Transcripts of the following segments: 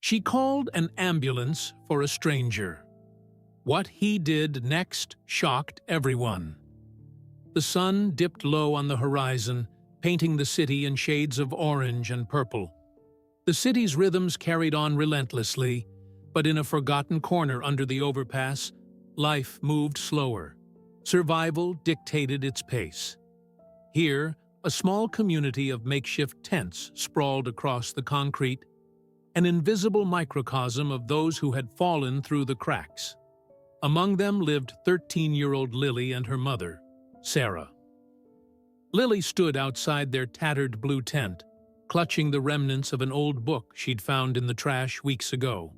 She called an ambulance for a stranger. What he did next shocked everyone. The sun dipped low on the horizon, painting the city in shades of orange and purple. The city's rhythms carried on relentlessly, but in a forgotten corner under the overpass, life moved slower. Survival dictated its pace. Here, a small community of makeshift tents sprawled across the concrete, an invisible microcosm of those who had fallen through the cracks. Among them lived 13-year-old Lily and her mother, Sarah. Lily stood outside their tattered blue tent, clutching the remnants of an old book she'd found in the trash weeks ago.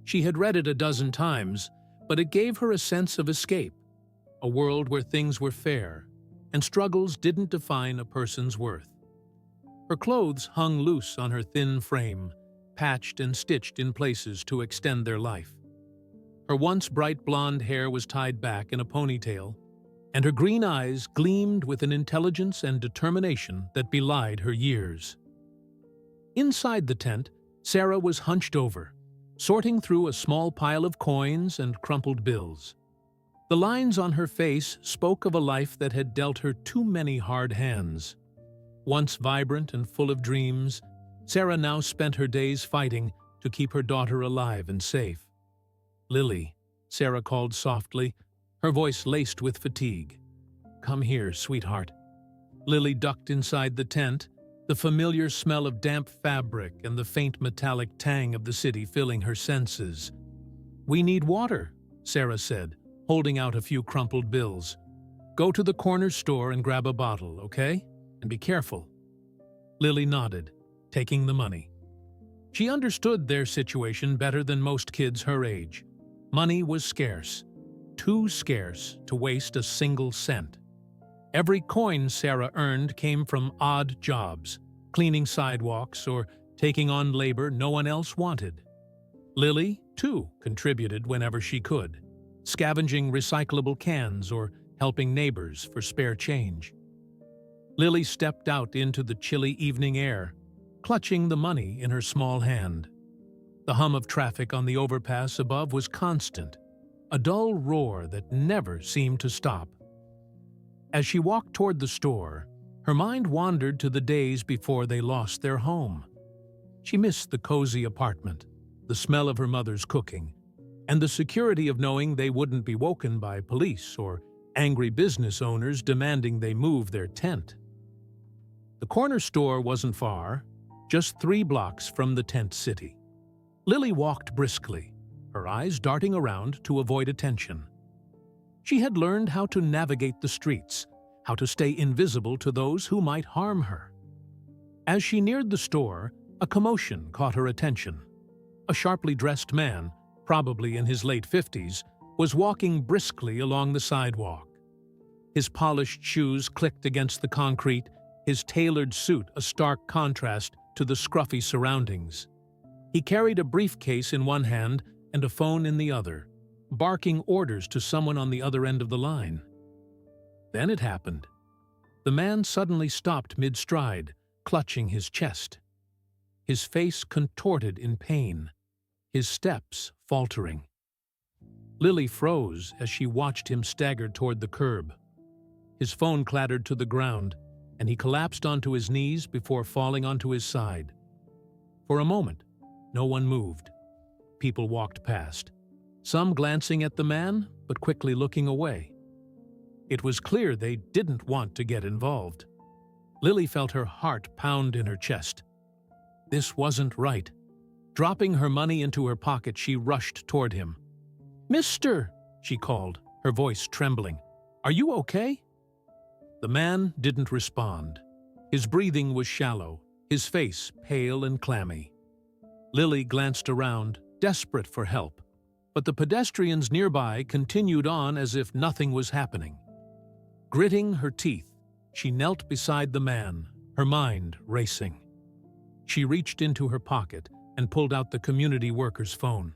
She had read it a dozen times, but it gave her a sense of escape, a world where things were fair, and struggles didn't define a person's worth. Her clothes hung loose on her thin frame, patched and stitched in places to extend their life. Her once bright blonde hair was tied back in a ponytail, and her green eyes gleamed with an intelligence and determination that belied her years. Inside the tent, Sarah was hunched over, sorting through a small pile of coins and crumpled bills. The lines on her face spoke of a life that had dealt her too many hard hands. Once vibrant and full of dreams, Sarah now spent her days fighting to keep her daughter alive and safe. "Lily," Sarah called softly, her voice laced with fatigue. "Come here, sweetheart." Lily ducked inside the tent, the familiar smell of damp fabric and the faint metallic tang of the city filling her senses. "We need water," Sarah said, holding out a few crumpled bills. "Go to the corner store and grab a bottle, okay? And be careful." Lily nodded, taking the money. She understood their situation better than most kids her age. Money was scarce, too scarce to waste a single cent. Every coin Sarah earned came from odd jobs, cleaning sidewalks or taking on labor no one else wanted. Lily, too, contributed whenever she could, scavenging recyclable cans or helping neighbors for spare change. Lily stepped out into the chilly evening air, clutching the money in her small hand. The hum of traffic on the overpass above was constant, a dull roar that never seemed to stop. As she walked toward the store, her mind wandered to the days before they lost their home. She missed the cozy apartment, the smell of her mother's cooking, and the security of knowing they wouldn't be woken by police or angry business owners demanding they move their tent. The corner store wasn't far, just 3 blocks from the tent city. Lily walked briskly, her eyes darting around to avoid attention. She had learned how to navigate the streets, how to stay invisible to those who might harm her. As she neared the store, a commotion caught her attention. A sharply dressed man, probably in his late 50s, was walking briskly along the sidewalk. His polished shoes clicked against the concrete, his tailored suit a stark contrast to the scruffy surroundings. He carried a briefcase in one hand and a phone in the other, barking orders to someone on the other end of the line. Then it happened. The man suddenly stopped mid-stride, clutching his chest. His face contorted in pain, his steps faltering. Lily froze as she watched him stagger toward the curb. His phone clattered to the ground, and he collapsed onto his knees before falling onto his side. For a moment, no one moved. People walked past, some glancing at the man, but quickly looking away. It was clear they didn't want to get involved. Lily felt her heart pound in her chest. This wasn't right. Dropping her money into her pocket, she rushed toward him. "Mister," she called, her voice trembling. "Are you okay?" The man didn't respond. His breathing was shallow, his face pale and clammy. Lily glanced around, desperate for help, but the pedestrians nearby continued on as if nothing was happening. Gritting her teeth, she knelt beside the man, her mind racing. She reached into her pocket and pulled out the community worker's phone.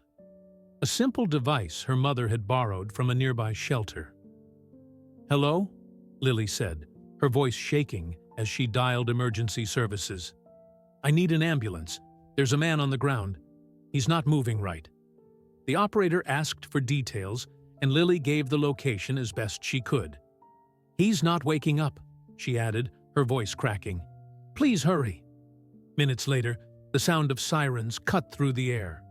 A simple device her mother had borrowed from a nearby shelter. "Hello?" Lily said, her voice shaking as she dialed emergency services. "I need an ambulance. There's a man on the ground." He's not moving right." The operator asked for details, and Lily gave the location as best she could. "He's not waking up," she added, her voice cracking. "Please hurry." Minutes later, the sound of sirens cut through the air.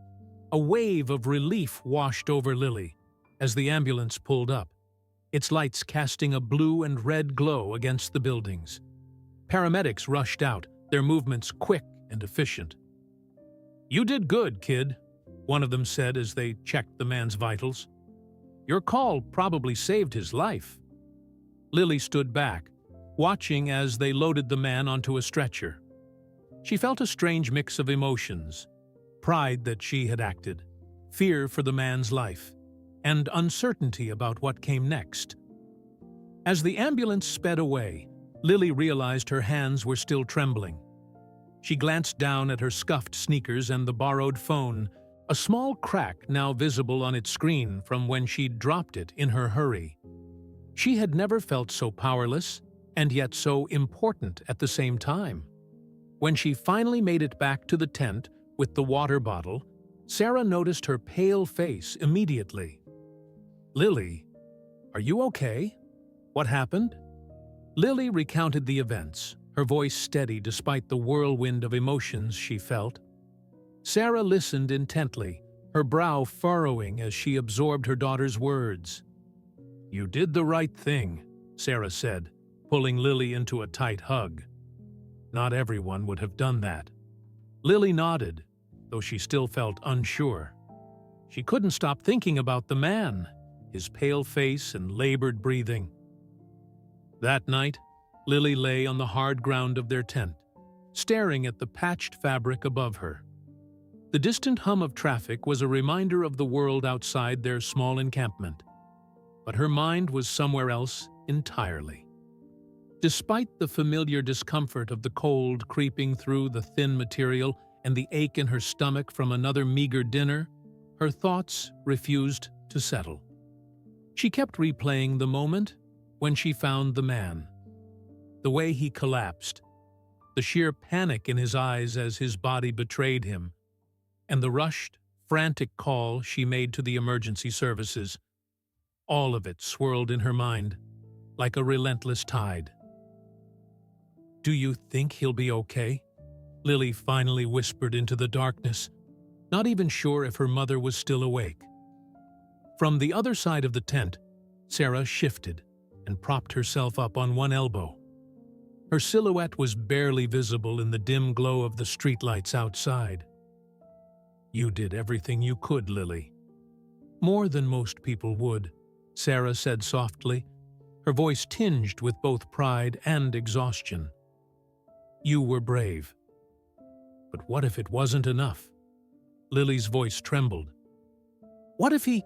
A wave of relief washed over Lily as the ambulance pulled up, its lights casting a blue and red glow against the buildings. Paramedics rushed out, their movements quick and efficient. "You did good, kid," one of them said as they checked the man's vitals. "Your call probably saved his life." Lily stood back, watching as they loaded the man onto a stretcher. She felt a strange mix of emotions: pride that she had acted, fear for the man's life, and uncertainty about what came next. As the ambulance sped away, Lily realized her hands were still trembling. She glanced down at her scuffed sneakers and the borrowed phone, a small crack now visible on its screen from when she'd dropped it in her hurry. She had never felt so powerless, and yet so important at the same time. When she finally made it back to the tent with the water bottle, Sarah noticed her pale face immediately. "Lily, are you okay? What happened?" Lily recounted the events, her voice steady despite the whirlwind of emotions she felt. Sarah listened intently, her brow furrowing as she absorbed her daughter's words. "You did the right thing," Sarah said, pulling Lily into a tight hug. Not everyone would have done that. Lily nodded, though she still felt unsure. She couldn't stop thinking about the man, his pale face and labored breathing. That night, Lily lay on the hard ground of their tent, staring at the patched fabric above her. The distant hum of traffic was a reminder of the world outside their small encampment, but her mind was somewhere else entirely. Despite the familiar discomfort of the cold creeping through the thin material and the ache in her stomach from another meager dinner, her thoughts refused to settle. She kept replaying the moment when she found the man. The way he collapsed, the sheer panic in his eyes as his body betrayed him, and the rushed, frantic call she made to the emergency services. All of it swirled in her mind like a relentless tide. "Do you think he'll be okay?" Lily finally whispered into the darkness, not even sure if her mother was still awake. From the other side of the tent, Sarah shifted and propped herself up on one elbow. Her silhouette was barely visible in the dim glow of the streetlights outside. "You did everything you could, Lily." "More than most people would," Sarah said softly, her voice tinged with both pride and exhaustion. "You were brave. But what if it wasn't enough?" Lily's voice trembled. "What if he—"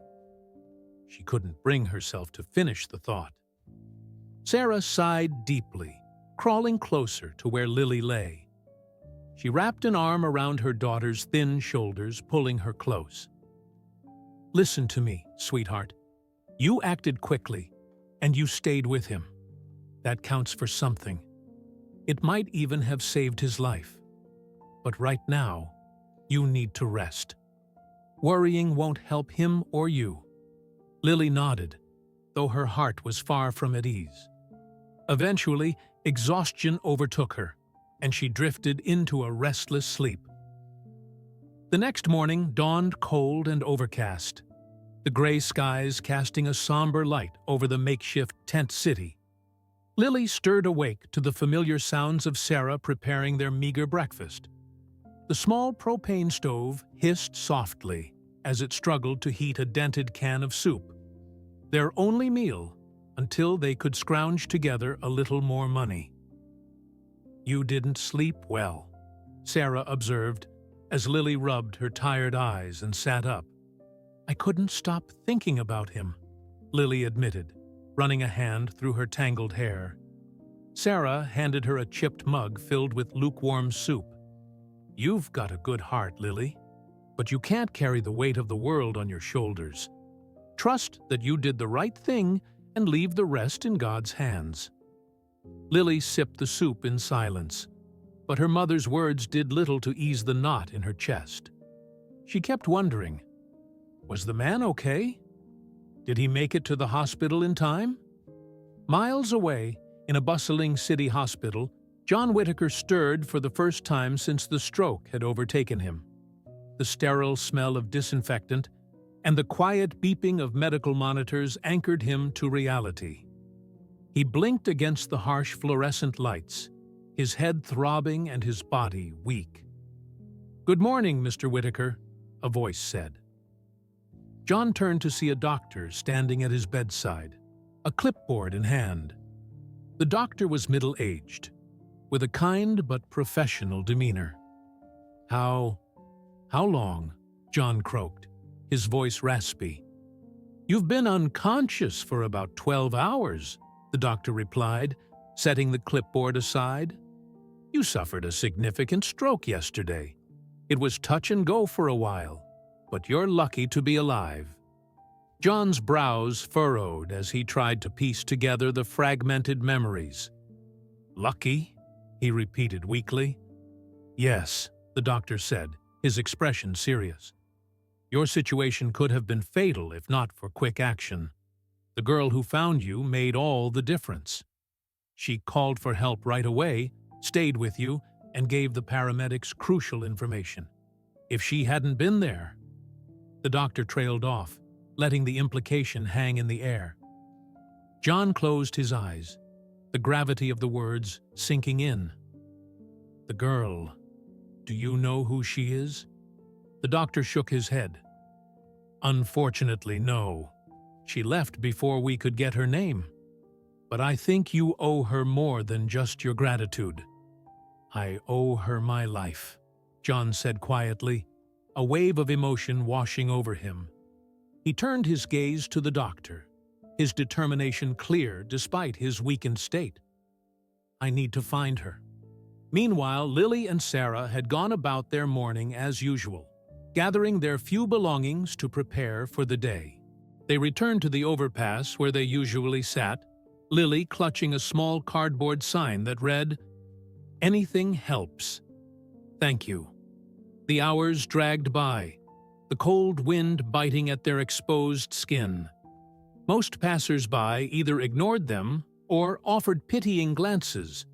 She couldn't bring herself to finish the thought. Sarah sighed deeply, crawling closer to where Lily lay. She wrapped an arm around her daughter's thin shoulders, pulling her close. "Listen to me, sweetheart. You acted quickly, and you stayed with him. That counts for something. It might even have saved his life. But right now, you need to rest. Worrying won't help him or you." Lily nodded, though her heart was far from at ease. Eventually, exhaustion overtook her, and she drifted into a restless sleep. The next morning dawned cold and overcast, the gray skies casting a somber light over the makeshift tent city. Lily stirred awake to the familiar sounds of Sarah preparing their meager breakfast. The small propane stove hissed softly as it struggled to heat a dented can of soup, their only meal until they could scrounge together a little more money. "You didn't sleep well," Sarah observed as Lily rubbed her tired eyes and sat up. "I couldn't stop thinking about him," Lily admitted, running a hand through her tangled hair. Sarah handed her a chipped mug filled with lukewarm soup. "You've got a good heart, Lily, but you can't carry the weight of the world on your shoulders. Trust that you did the right thing and leave the rest in God's hands." Lily sipped the soup in silence, but her mother's words did little to ease the knot in her chest. She kept wondering, was the man okay? Did he make it to the hospital in time? Miles away, in a bustling city hospital, John Whitaker stirred for the first time since the stroke had overtaken him. The sterile smell of disinfectant and the quiet beeping of medical monitors anchored him to reality. He blinked against the harsh fluorescent lights, his head throbbing and his body weak. "Good morning, Mr. Whitaker," a voice said. John turned to see a doctor standing at his bedside, a clipboard in hand. The doctor was middle-aged, with a kind but professional demeanor. How long?" John croaked, his voice raspy. "You've been unconscious for about 12 hours, the doctor replied, setting the clipboard aside. "You suffered a significant stroke yesterday. It was touch and go for a while, but you're lucky to be alive." John's brows furrowed as he tried to piece together the fragmented memories. "Lucky?" he repeated weakly. "Yes," the doctor said, his expression serious. "Your situation could have been fatal if not for quick action. The girl who found you made all the difference. She called for help right away, stayed with you, and gave the paramedics crucial information. If she hadn't been there..." The doctor trailed off, letting the implication hang in the air. John closed his eyes, the gravity of the words sinking in. "The girl, do you know who she is?" The doctor shook his head. "Unfortunately, no. She left before we could get her name. But I think you owe her more than just your gratitude." "I owe her my life," John said quietly, a wave of emotion washing over him. He turned his gaze to the doctor, his determination clear despite his weakened state. "I need to find her." Meanwhile, Lily and Sarah had gone about their morning as usual, gathering their few belongings to prepare for the day. They returned to the overpass where they usually sat, Lily clutching a small cardboard sign that read, "Anything helps. Thank you." The hours dragged by, the cold wind biting at their exposed skin. Most passers-by either ignored them or offered pitying glances.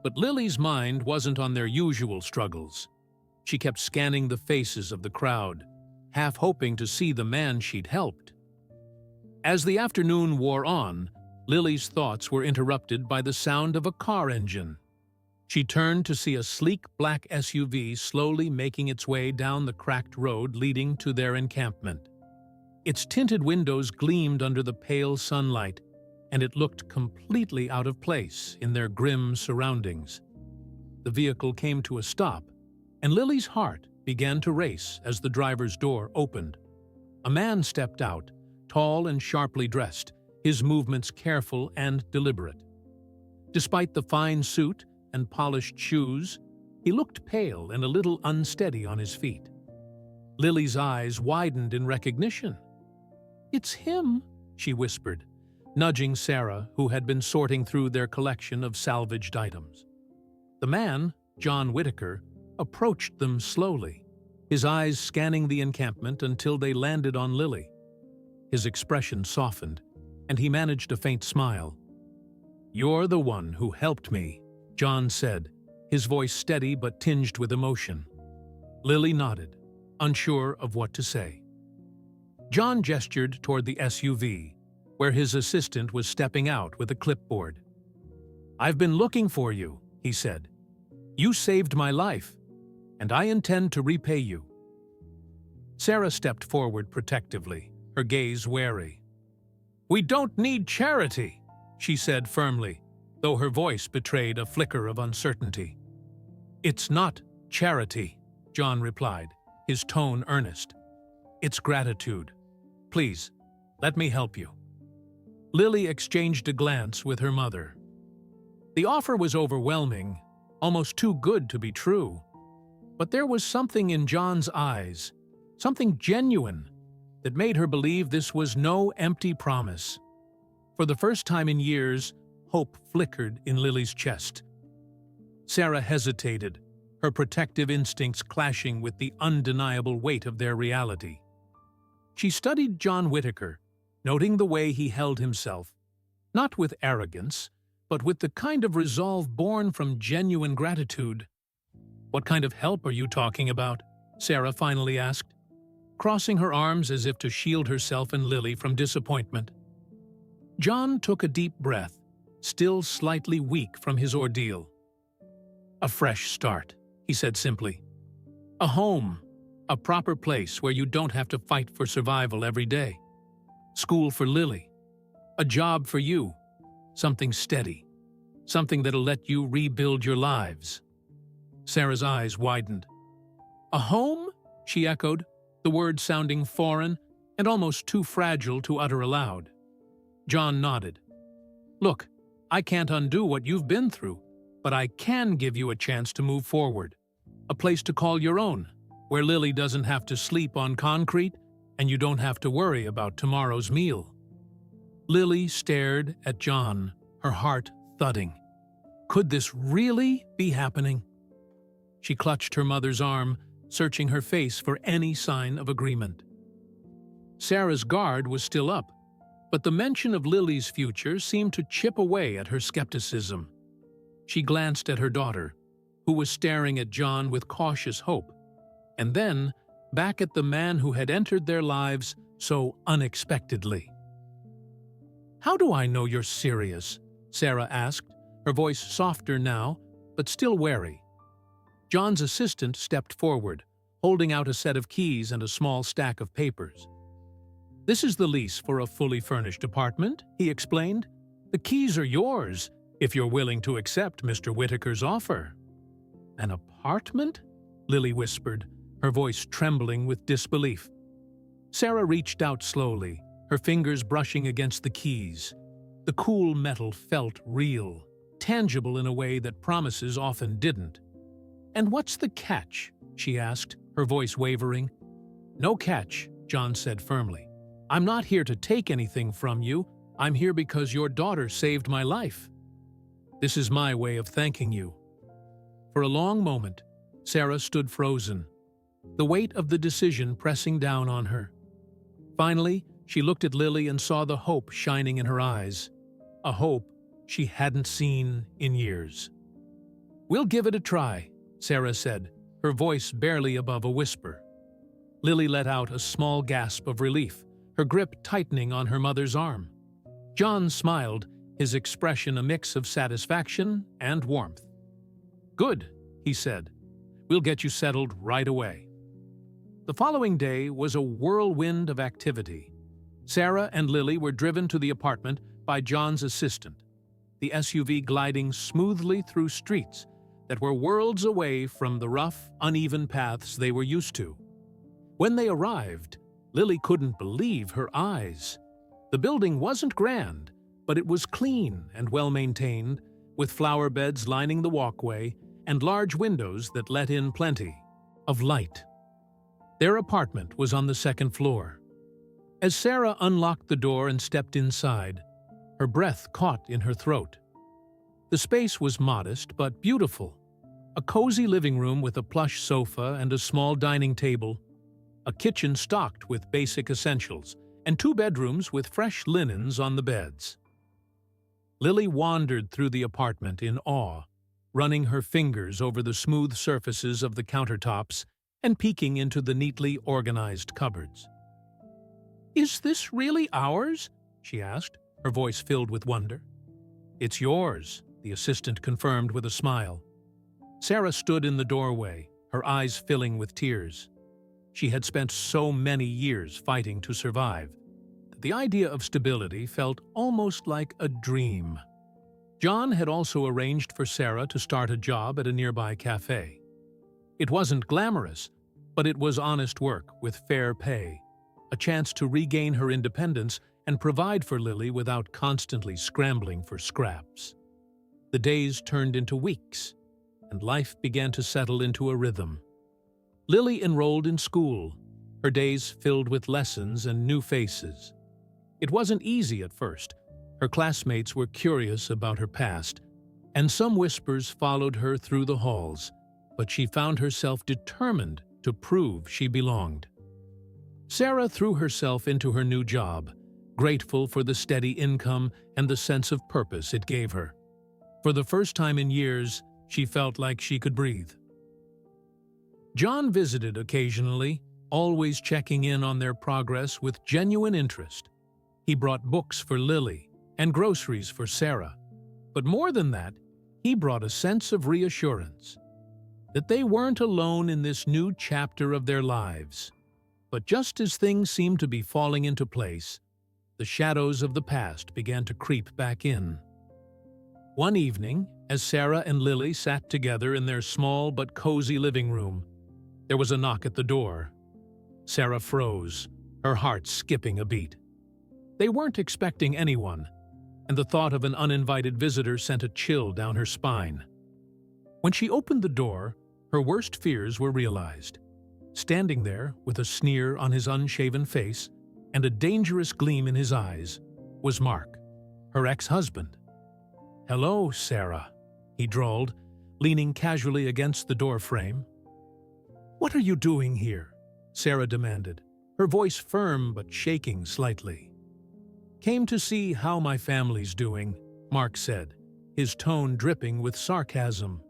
But Lily's mind wasn't on their usual struggles. She kept scanning the faces of the crowd, half hoping to see the man she'd helped. As the afternoon wore on, Lily's thoughts were interrupted by the sound of a car engine. She turned to see a sleek black SUV slowly making its way down the cracked road leading to their encampment. Its tinted windows gleamed under the pale sunlight, and it looked completely out of place in their grim surroundings. The vehicle came to a stop, and Lily's heart began to race as the driver's door opened. A man stepped out, tall and sharply dressed, his movements careful and deliberate. Despite the fine suit and polished shoes, he looked pale and a little unsteady on his feet. Lily's eyes widened in recognition. "It's him," she whispered, nudging Sarah, who had been sorting through their collection of salvaged items. The man, John Whitaker, approached them slowly, his eyes scanning the encampment until they landed on Lily. His expression softened, and he managed a faint smile. "You're the one who helped me," John said, his voice steady but tinged with emotion. Lily nodded, unsure of what to say. John gestured toward the SUV, where his assistant was stepping out with a clipboard. "I've been looking for you," he said. "You saved my life, and I intend to repay you." Sarah stepped forward protectively, her gaze wary. "We don't need charity," she said firmly, though her voice betrayed a flicker of uncertainty. "It's not charity," John replied, his tone earnest. "It's gratitude. Please, let me help you." Lily exchanged a glance with her mother. The offer was overwhelming, almost too good to be true. But there was something in John's eyes, something genuine, that made her believe this was no empty promise. For the first time in years, hope flickered in Lily's chest. Sarah hesitated, her protective instincts clashing with the undeniable weight of their reality. She studied John Whitaker, noting the way he held himself, not with arrogance, but with the kind of resolve born from genuine gratitude. "What kind of help are you talking about?" Sarah finally asked, crossing her arms as if to shield herself and Lily from disappointment. John took a deep breath, still slightly weak from his ordeal. "A fresh start," he said simply. "A home, a proper place where you don't have to fight for survival every day. School for Lily. A job for you. Something steady. Something that'll let you rebuild your lives." Sarah's eyes widened. "A home?" she echoed, the word sounding foreign and almost too fragile to utter aloud. John nodded. "Look, I can't undo what you've been through, but I can give you a chance to move forward. A place to call your own, where Lily doesn't have to sleep on concrete and you don't have to worry about tomorrow's meal." Lily stared at John, her heart thudding. Could this really be happening? She clutched her mother's arm, searching her face for any sign of agreement. Sarah's guard was still up, but the mention of Lily's future seemed to chip away at her skepticism. She glanced at her daughter, who was staring at John with cautious hope, and then back at the man who had entered their lives so unexpectedly. "How do I know you're serious?" Sarah asked, her voice softer now, but still wary. John's assistant stepped forward, holding out a set of keys and a small stack of papers. "This is the lease for a fully furnished apartment," he explained. "The keys are yours, if you're willing to accept Mr. Whitaker's offer." "An apartment?" Lily whispered, her voice trembling with disbelief. Sarah reached out slowly, her fingers brushing against the keys. The cool metal felt real, tangible in a way that promises often didn't. "And what's the catch?" she asked, her voice wavering. "No catch," John said firmly. "I'm not here to take anything from you. I'm here because your daughter saved my life. This is my way of thanking you." For a long moment, Sarah stood frozen, the weight of the decision pressing down on her. Finally, she looked at Lily and saw the hope shining in her eyes, a hope she hadn't seen in years. "We'll give it a try," Sarah said, her voice barely above a whisper. Lily let out a small gasp of relief, her grip tightening on her mother's arm. John smiled, his expression a mix of satisfaction and warmth. "Good," he said. "We'll get you settled right away." The following day was a whirlwind of activity. Sarah and Lily were driven to the apartment by John's assistant, the SUV gliding smoothly through streets that were worlds away from the rough, uneven paths they were used to. When they arrived, Lily couldn't believe her eyes. The building wasn't grand, but it was clean and well-maintained, with flower beds lining the walkway and large windows that let in plenty of light. Their apartment was on the second floor. As Sarah unlocked the door and stepped inside, her breath caught in her throat. The space was modest but beautiful. A cozy living room with a plush sofa and a small dining table, a kitchen stocked with basic essentials, and 2 bedrooms with fresh linens on the beds. Lily wandered through the apartment in awe, running her fingers over the smooth surfaces of the countertops and peeking into the neatly organized cupboards. "Is this really ours?" she asked, her voice filled with wonder. "It's yours," the assistant confirmed with a smile. Sarah stood in the doorway, her eyes filling with tears. She had spent so many years fighting to survive that the idea of stability felt almost like a dream. John had also arranged for Sarah to start a job at a nearby cafe. It wasn't glamorous, but it was honest work with fair pay, a chance to regain her independence and provide for Lily without constantly scrambling for scraps. The days turned into weeks, and life began to settle into a rhythm. Lily enrolled in school, her days filled with lessons and new faces. It wasn't easy at first. Her classmates were curious about her past, and some whispers followed her through the halls, but she found herself determined to prove she belonged. Sarah threw herself into her new job, grateful for the steady income and the sense of purpose it gave her. For the first time in years, she felt like she could breathe. John visited occasionally, always checking in on their progress with genuine interest. He brought books for Lily and groceries for Sarah. But more than that, he brought a sense of reassurance that they weren't alone in this new chapter of their lives. But just as things seemed to be falling into place, the shadows of the past began to creep back in. One evening, as Sarah and Lily sat together in their small but cozy living room, there was a knock at the door. Sarah froze, her heart skipping a beat. They weren't expecting anyone, and the thought of an uninvited visitor sent a chill down her spine. When she opened the door, her worst fears were realized. Standing there, with a sneer on his unshaven face and a dangerous gleam in his eyes, was Mark, her ex-husband. "Hello, Sarah," he drawled, leaning casually against the doorframe. "What are you doing here?" Sarah demanded, her voice firm but shaking slightly. "Came to see how my family's doing," Mark said, his tone dripping with sarcasm.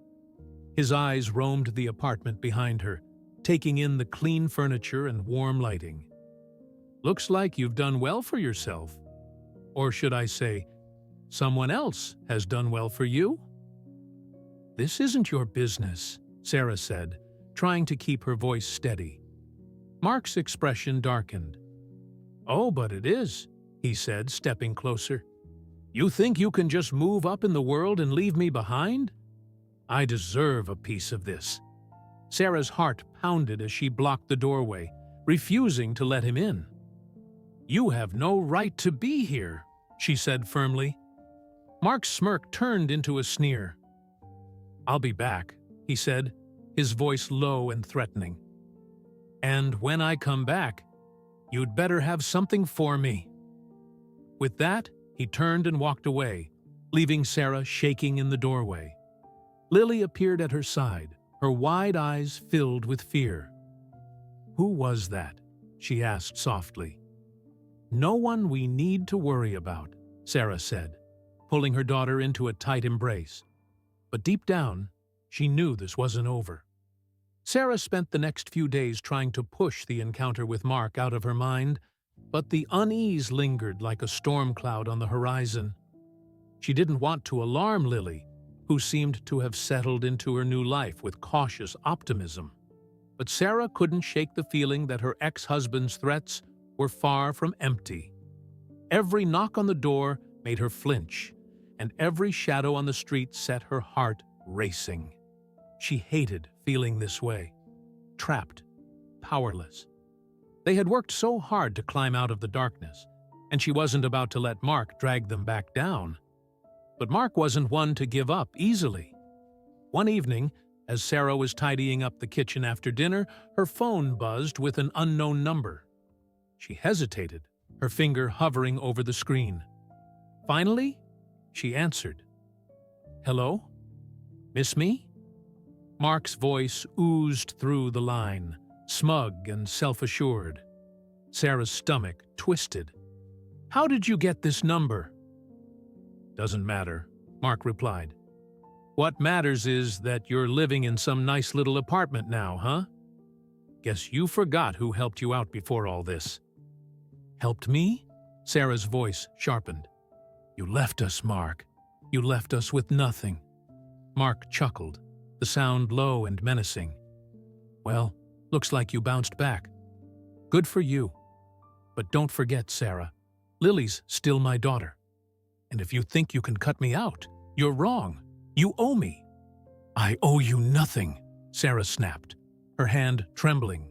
His eyes roamed the apartment behind her, taking in the clean furniture and warm lighting. "Looks like you've done well for yourself. Or should I say, someone else has done well for you?" "This isn't your business," Sarah said, trying to keep her voice steady. Mark's expression darkened. "Oh, but it is," he said, stepping closer. "You think you can just move up in the world and leave me behind? I deserve a piece of this." Sarah's heart pounded as she blocked the doorway, refusing to let him in. "You have no right to be here," she said firmly. Mark's smirk turned into a sneer. "I'll be back," he said, his voice low and threatening. "And when I come back, you'd better have something for me." With that, he turned and walked away, leaving Sarah shaking in the doorway. Lily appeared at her side, her wide eyes filled with fear. "Who was that?" she asked softly. "No one we need to worry about," Sarah said, pulling her daughter into a tight embrace. But deep down, she knew this wasn't over. Sarah spent the next few days trying to push the encounter with Mark out of her mind, but the unease lingered like a storm cloud on the horizon. She didn't want to alarm Lily, who seemed to have settled into her new life with cautious optimism. But Sarah couldn't shake the feeling that her ex-husband's threats were far from empty. Every knock on the door made her flinch, and every shadow on the street set her heart racing. She hated feeling this way, trapped, powerless. They had worked so hard to climb out of the darkness, and she wasn't about to let Mark drag them back down. But Mark wasn't one to give up easily. One evening, as Sarah was tidying up the kitchen after dinner, her phone buzzed with an unknown number. She hesitated, her finger hovering over the screen. Finally, she answered. "Hello? Miss me?" Mark's voice oozed through the line, smug and self-assured. Sarah's stomach twisted. "How did you get this number?" "Doesn't matter," Mark replied. "What matters is that you're living in some nice little apartment now, huh? Guess you forgot who helped you out before all this." "Helped me?" Sarah's voice sharpened. "You left us, Mark. You left us with nothing." Mark chuckled, the sound low and menacing. "Well, looks like you bounced back. Good for you. But don't forget, Sarah, Lily's still my daughter. And if you think you can cut me out, you're wrong. You owe me." "I owe you nothing," Sarah snapped, her hand trembling.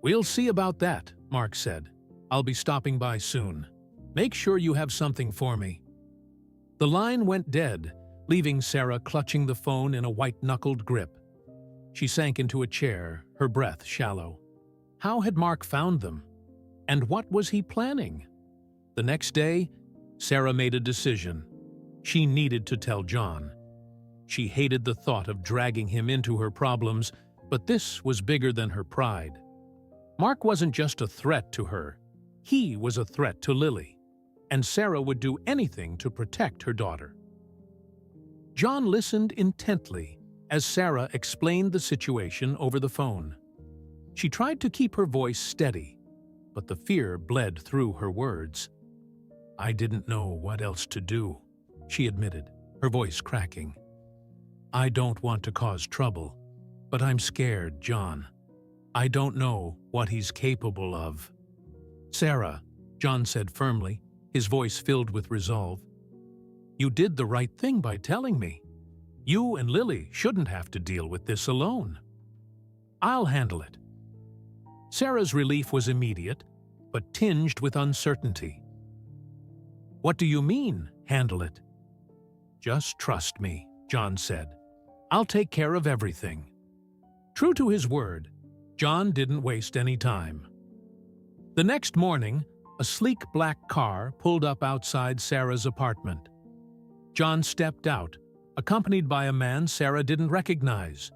"We'll see about that," Mark said. "I'll be stopping by soon. Make sure you have something for me." The line went dead, leaving Sarah clutching the phone in a white-knuckled grip. She sank into a chair, her breath shallow. How had Mark found them? And what was he planning? The next day, Sarah made a decision. She needed to tell John. She hated the thought of dragging him into her problems, but this was bigger than her pride. Mark wasn't just a threat to her. He was a threat to Lily, and Sarah would do anything to protect her daughter. John listened intently as Sarah explained the situation over the phone. She tried to keep her voice steady, but the fear bled through her words. "I didn't know what else to do," she admitted, her voice cracking. "I don't want to cause trouble, but I'm scared, John. I don't know what he's capable of." "Sarah," John said firmly, his voice filled with resolve, "you did the right thing by telling me. You and Lily shouldn't have to deal with this alone. I'll handle it." Sarah's relief was immediate, but tinged with uncertainty. "What do you mean, handle it?" "Just trust me," John said. "I'll take care of everything." True to his word, John didn't waste any time. The next morning, a sleek black car pulled up outside Sarah's apartment. John stepped out, accompanied by a man Sarah didn't recognize,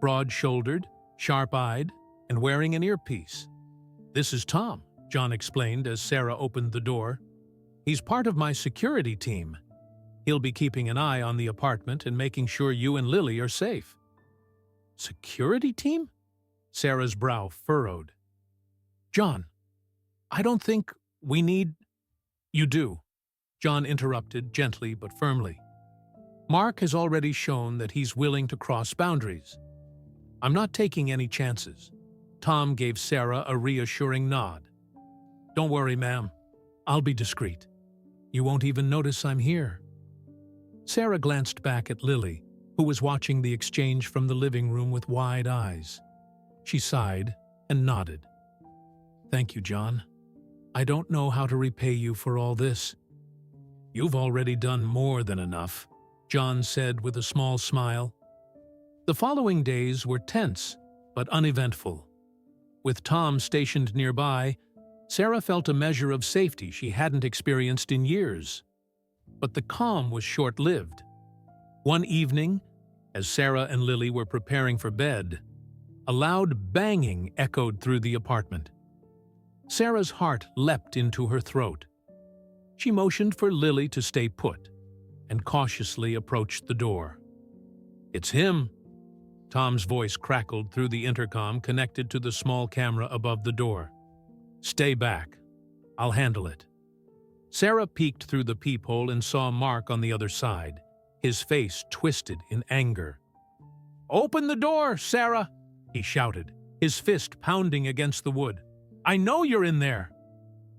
broad-shouldered, sharp-eyed, and wearing an earpiece. "This is Tom," John explained as Sarah opened the door. "He's part of my security team. He'll be keeping an eye on the apartment and making sure you and Lily are safe." "Security team?" Sarah's brow furrowed. "John, I don't think we need—" "You do," John interrupted gently but firmly. "Mark has already shown that he's willing to cross boundaries. I'm not taking any chances." Tom gave Sarah a reassuring nod. "Don't worry, ma'am. I'll be discreet. You won't even notice I'm here." Sarah glanced back at Lily, who was watching the exchange from the living room with wide eyes. She sighed and nodded. "Thank you, John. I don't know how to repay you for all this." "You've already done more than enough," John said with a small smile. The following days were tense but uneventful. With Tom stationed nearby, Sarah felt a measure of safety she hadn't experienced in years. But the calm was short-lived. One evening, as Sarah and Lily were preparing for bed, a loud banging echoed through the apartment. Sarah's heart leapt into her throat. She motioned for Lily to stay put and cautiously approached the door. "It's him," Tom's voice crackled through the intercom connected to the small camera above the door. "Stay back. I'll handle it." Sarah peeked through the peephole and saw Mark on the other side, his face twisted in anger. "Open the door, Sarah!" he shouted, his fist pounding against the wood. "I know you're in there!"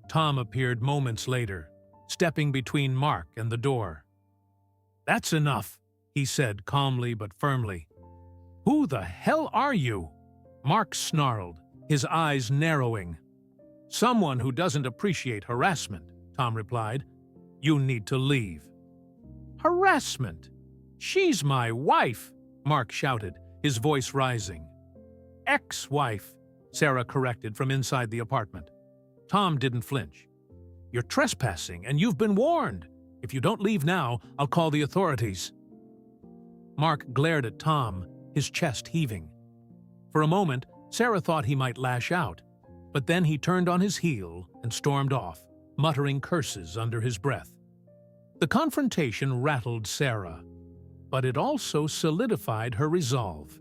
Tom appeared moments later, stepping between Mark and the door. "That's enough," he said calmly but firmly. "Who the hell are you?" Mark snarled, his eyes narrowing. "Someone who doesn't appreciate harassment," Tom replied. "You need to leave." "Harassment? She's my wife!" Mark shouted, his voice rising. "Ex-wife," Sarah corrected from inside the apartment. Tom didn't flinch. "You're trespassing, and you've been warned. If you don't leave now, I'll call the authorities." Mark glared at Tom, his chest heaving. For a moment, Sarah thought he might lash out, but then he turned on his heel and stormed off, muttering curses under his breath. The confrontation rattled Sarah, but it also solidified her resolve.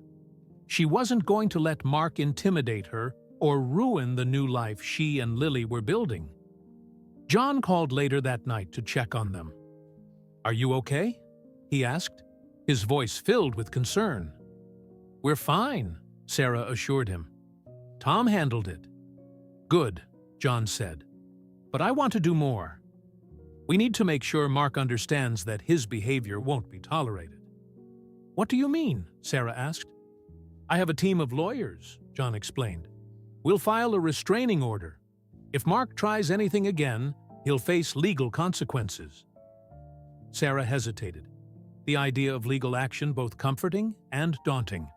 She wasn't going to let Mark intimidate her or ruin the new life she and Lily were building. John called later that night to check on them. "Are you okay?" he asked, his voice filled with concern. "We're fine," Sarah assured him. "Tom handled it." "Good," John said. "But I want to do more. We need to make sure Mark understands that his behavior won't be tolerated." "What do you mean?" Sarah asked. "I have a team of lawyers," John explained. "We'll file a restraining order. If Mark tries anything again, he'll face legal consequences." Sarah hesitated, the idea of legal action both comforting and daunting.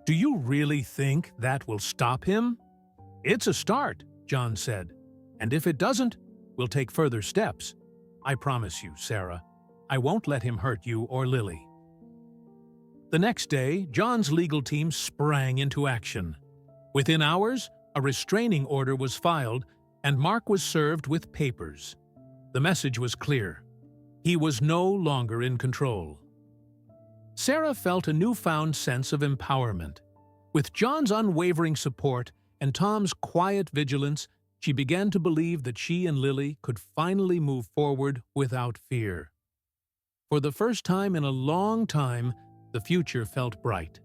"Do you really think that will stop him?" "It's a start," John said. "And if it doesn't, we'll take further steps. I promise you, Sarah, I won't let him hurt you or Lily." The next day, John's legal team sprang into action. Within hours, a restraining order was filed, and Mark was served with papers. The message was clear. He was no longer in control. Sarah felt a newfound sense of empowerment. With John's unwavering support and Tom's quiet vigilance, she began to believe that she and Lily could finally move forward without fear. For the first time in a long time, the future felt bright.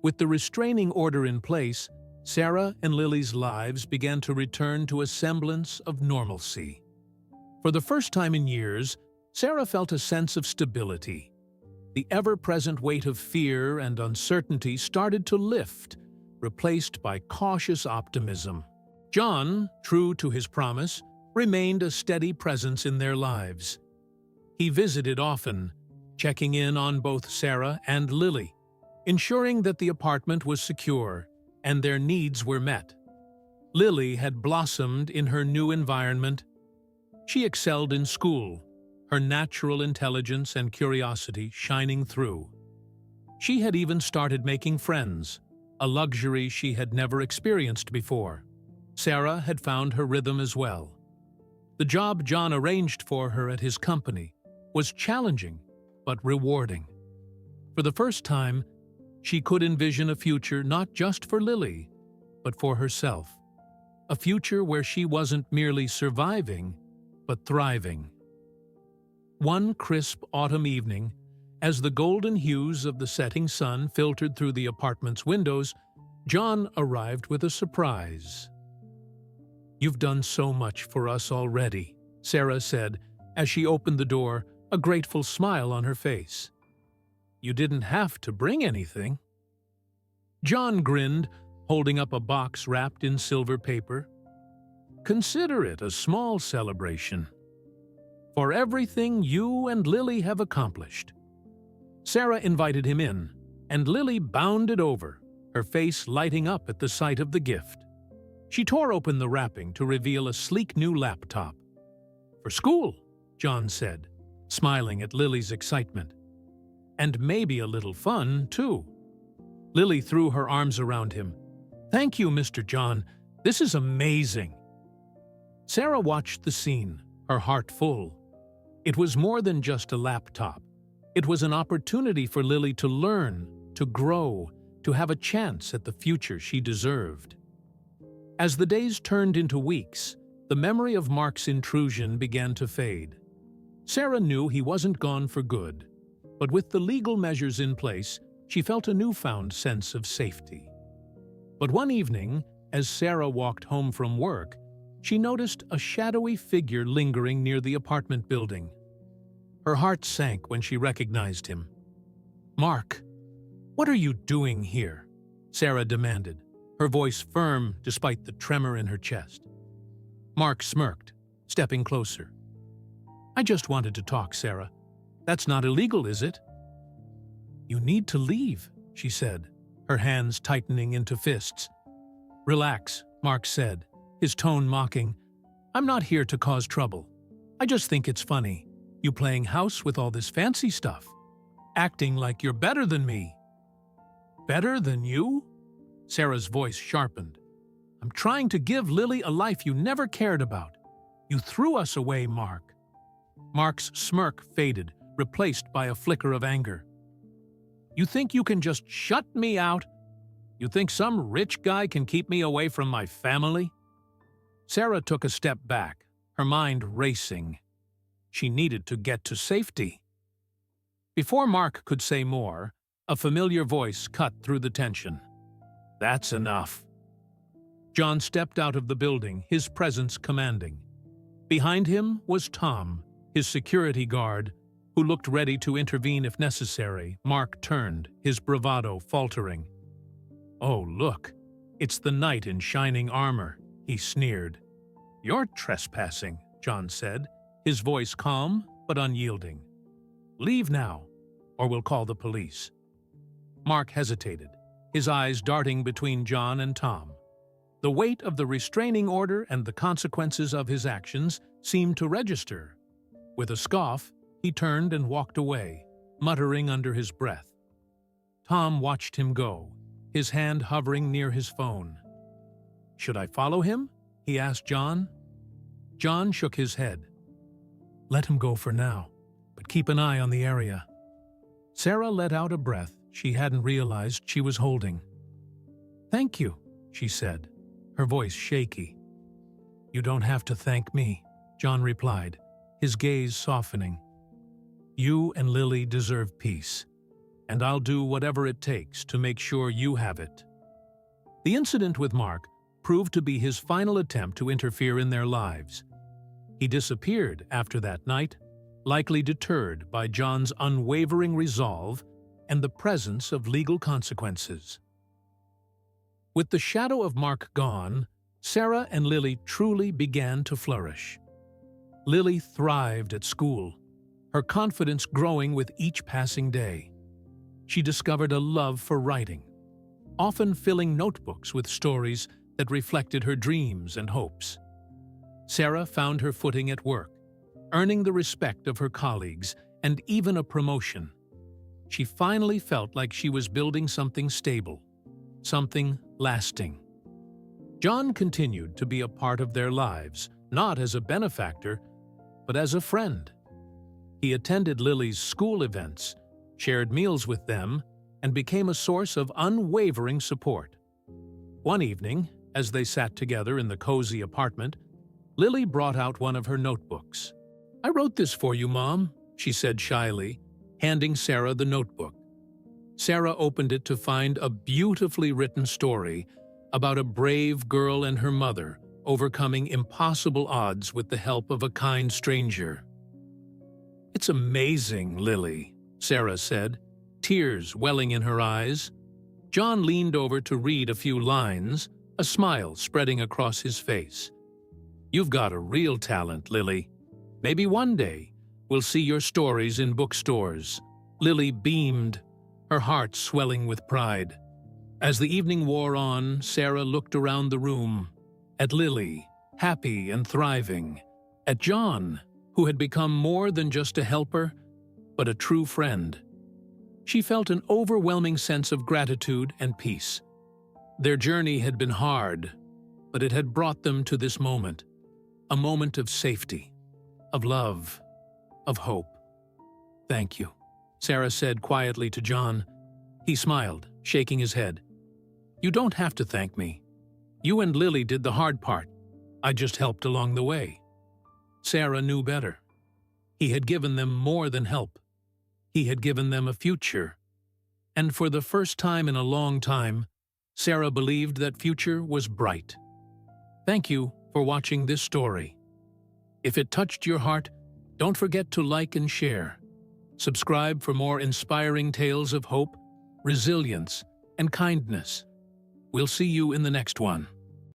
With the restraining order in place, Sarah and Lily's lives began to return to a semblance of normalcy. For the first time in years, Sarah felt a sense of stability. The ever-present weight of fear and uncertainty started to lift, replaced by cautious optimism. John, true to his promise, remained a steady presence in their lives. He visited often, checking in on both Sarah and Lily, ensuring that the apartment was secure and their needs were met. Lily had blossomed in her new environment. She excelled in school, her natural intelligence and curiosity shining through. She had even started making friends, a luxury she had never experienced before. Sarah had found her rhythm as well. The job John arranged for her at his company was challenging but rewarding. For the first time, she could envision a future not just for Lily, but for herself. A future where she wasn't merely surviving, but thriving. One crisp autumn evening, as the golden hues of the setting sun filtered through the apartment's windows, John arrived with a surprise. "You've done so much for us already," Sarah said as she opened the door, a grateful smile on her face. "You didn't have to bring anything." John grinned, holding up a box wrapped in silver paper. "Consider it a small celebration for everything you and Lily have accomplished." Sarah invited him in, and Lily bounded over, her face lighting up at the sight of the gift. She tore open the wrapping to reveal a sleek new laptop. "For school," John said, smiling at Lily's excitement. "And maybe a little fun, too." Lily threw her arms around him. "Thank you, Mr. John. This is amazing." Sarah watched the scene, her heart full. It was more than just a laptop. It was an opportunity for Lily to learn, to grow, to have a chance at the future she deserved. As the days turned into weeks, the memory of Mark's intrusion began to fade. Sarah knew he wasn't gone for good, but with the legal measures in place, she felt a newfound sense of safety. But one evening, as Sarah walked home from work, she noticed a shadowy figure lingering near the apartment building. Her heart sank when she recognized him. "Mark, what are you doing here?" Sarah demanded, her voice firm despite the tremor in her chest. Mark smirked, stepping closer. "I just wanted to talk, Sarah. That's not illegal, is it?" "You need to leave," she said, her hands tightening into fists. "Relax," Mark said, his tone mocking. "I'm not here to cause trouble. I just think it's funny, you playing house with all this fancy stuff, acting like you're better than me." "Better than you?" Sarah's voice sharpened. "I'm trying to give Lily a life you never cared about. You threw us away, Mark." Mark's smirk faded, replaced by a flicker of anger. "You think you can just shut me out? You think some rich guy can keep me away from my family?" Sarah took a step back, her mind racing. She needed to get to safety. Before Mark could say more, a familiar voice cut through the tension. "That's enough." John stepped out of the building, his presence commanding. Behind him was Tom, his security guard, who looked ready to intervene if necessary. Mark turned, his bravado faltering. "Oh, look, it's the knight in shining armor," he sneered. "You're trespassing," John said, his voice calm but unyielding. "Leave now, or we'll call the police." Mark hesitated, his eyes darting between John and Tom. The weight of the restraining order and the consequences of his actions seemed to register. With a scoff, he turned and walked away, muttering under his breath. Tom watched him go, his hand hovering near his phone. "Should I follow him?" he asked John. John shook his head. "Let him go for now, but keep an eye on the area." Sarah let out a breath she hadn't realized she was holding. "Thank you," she said, her voice shaky. "You don't have to thank me," John replied, his gaze softening. "You and Lily deserve peace, and I'll do whatever it takes to make sure you have it." The incident with Mark proved to be his final attempt to interfere in their lives. He disappeared after that night, likely deterred by John's unwavering resolve and the presence of legal consequences. With the shadow of Mark gone, Sarah and Lily truly began to flourish. Lily thrived at school, her confidence growing with each passing day. She discovered a love for writing, often filling notebooks with stories that reflected her dreams and hopes. Sarah found her footing at work, earning the respect of her colleagues and even a promotion. She finally felt like she was building something stable, something lasting. John continued to be a part of their lives, not as a benefactor, but as a friend. He attended Lily's school events, shared meals with them, and became a source of unwavering support. One evening, as they sat together in the cozy apartment, Lily brought out one of her notebooks. "I wrote this for you, Mom," she said shyly, handing Sarah the notebook. Sarah opened it to find a beautifully written story about a brave girl and her mother overcoming impossible odds with the help of a kind stranger. "It's amazing, Lily," Sarah said, tears welling in her eyes. John leaned over to read a few lines, a smile spreading across his face. "You've got a real talent, Lily. Maybe one day we'll see your stories in bookstores." Lily beamed, her heart swelling with pride. As the evening wore on, Sarah looked around the room, at Lily, happy and thriving, at John, who had become more than just a helper, but a true friend. She felt an overwhelming sense of gratitude and peace. Their journey had been hard, but it had brought them to this moment, a moment of safety, of love, of hope. "Thank you," Sarah said quietly to John. He smiled, shaking his head. "You don't have to thank me. You and Lily did the hard part. I just helped along the way." Sarah knew better. He had given them more than help. He had given them a future. And for the first time in a long time, Sarah believed that future was bright. Thank you for watching this story. If it touched your heart, don't forget to like and share. Subscribe for more inspiring tales of hope, resilience, and kindness. We'll see you in the next one.